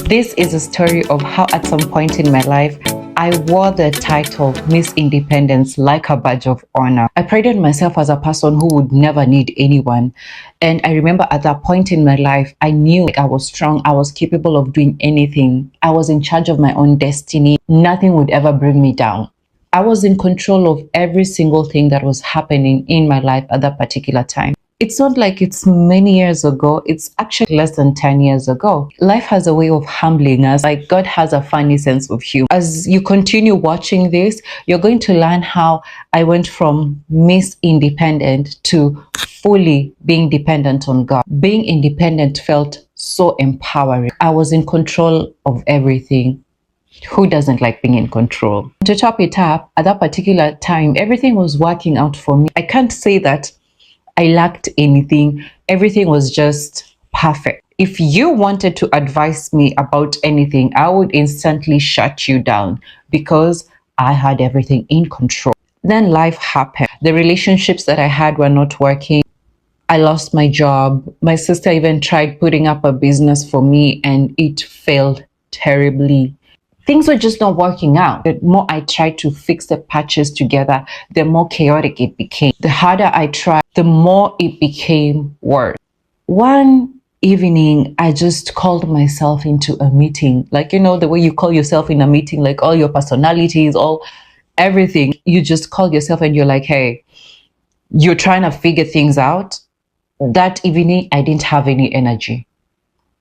This is a story of how at some point in my life, I wore the title Miss Independence like a badge of honor. I prided myself as a person who would never need anyone. And I remember at that point in my life, I knew I was strong. I was capable of doing anything. I was in charge of my own destiny. Nothing would ever bring me down. I was in control of every single thing that was happening in my life at that particular time. It's not like it's many years ago. It's actually less than 10 years ago. Life has a way of humbling us. Like God has a funny sense of humor. As you continue watching this, you're going to learn how I went from Miss Independent to fully being dependent on God. Being independent felt so empowering. I was in control of everything. Who doesn't like being in control? To top it up, at that particular time, everything was working out for me. I can't say that I lacked anything. Everything was just perfect. If you wanted to advise me about anything, I would instantly shut you down because I had everything in control. Then life happened. The relationships that I had were not working. I lost my job. My sister even tried putting up a business for me and it failed terribly. Things were just not working out. The more I tried to fix the patches together, the more chaotic it became. The harder I tried, the more it became worse. One evening, I just called myself into a meeting. Like, you know, the way you call yourself in a meeting, like all your personalities, everything. You just call yourself and you're like, hey, you're trying to figure things out. That evening, I didn't have any energy.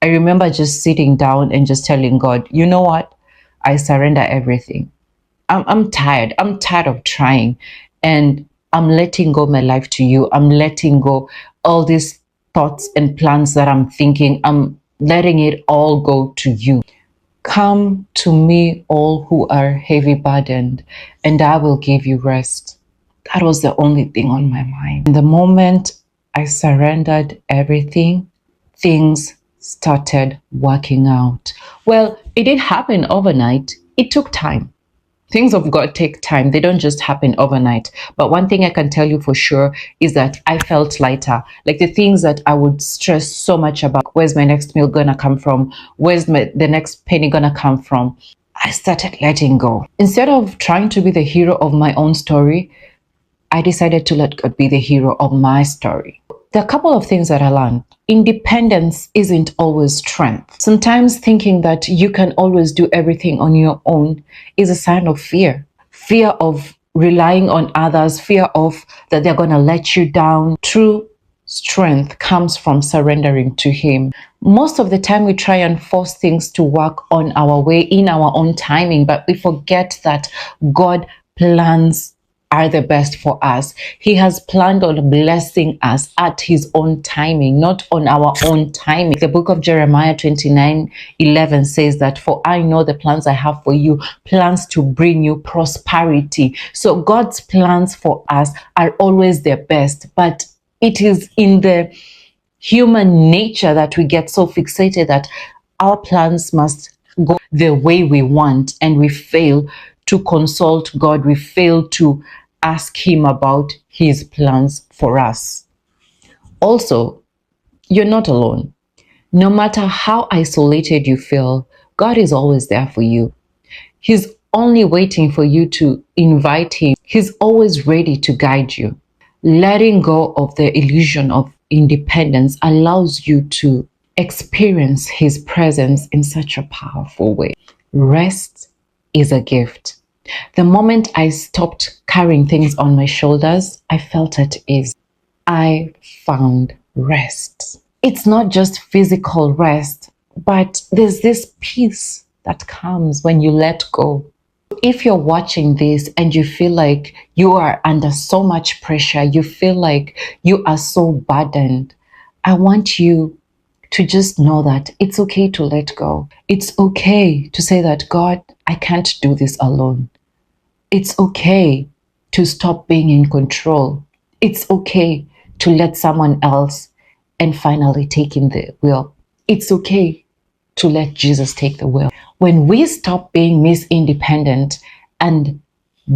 I remember just sitting down and just telling God, you know what? I surrender everything. I'm tired. I'm tired of trying. And I'm letting go my life to you. I'm letting go all these thoughts and plans that I'm thinking. I'm letting it all go to you. Come to me, all who are heavy burdened, and I will give you rest. That was the only thing on my mind. The moment I surrendered everything, things started working out. Well, it didn't happen overnight. It took time. Things of God take time. They don't just happen overnight. But one thing I can tell you for sure is that I felt lighter. Like the things that I would stress so much about, where's my next meal gonna come from? Where's the next penny gonna come from? I started letting go. Instead of trying to be the hero of my own story, I decided to let God be the hero of my story. There are a couple of things that I learned. Independence isn't always strength. Sometimes thinking that you can always do everything on your own is a sign of fear. Fear of relying on others, fear of that they're going to let you down. True strength comes from surrendering to Him. Most of the time we try and force things to work on our way in our own timing, but we forget that God plans are the best for us. He has planned on blessing us at His own timing, not on our own timing. The book of Jeremiah 29:11 says that, for I know the plans I have for you, plans to bring you prosperity. So God's plans for us are always the best, but it is in the human nature that we get so fixated that our plans must go the way we want, and we fail to consult God. We fail to ask Him about His plans for us. Also, you're not alone. No matter how isolated you feel, God is always there for you. He's only waiting for you to invite Him. He's always ready to guide you. Letting go of the illusion of independence allows you to experience His presence in such a powerful way. Rest is a gift. The moment I stopped carrying things on my shoulders, I felt at ease. I found rest. It's not just physical rest, but there's this peace that comes when you let go. If you're watching this and you feel like you are under so much pressure, you feel like you are so burdened, I want you to just know that it's okay to let go. It's okay to say that, God, I can't do this alone. It's okay to stop being in control. It's okay to let someone else and finally take in the wheel. It's okay to let Jesus take the wheel. When we stop being Miss Independent and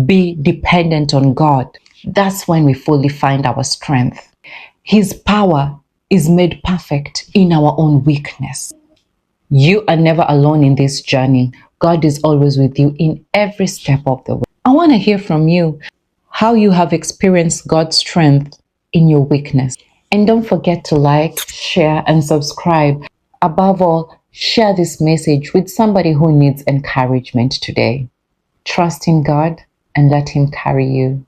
be dependent on God, that's when we fully find our strength. His power is made perfect in our own weakness. You are never alone in this journey. God is always with you in every step of the way. I want to hear from you how you have experienced God's strength in your weakness. And don't forget to like, share, and subscribe. Above all, share this message with somebody who needs encouragement today. Trust in God and let Him carry you.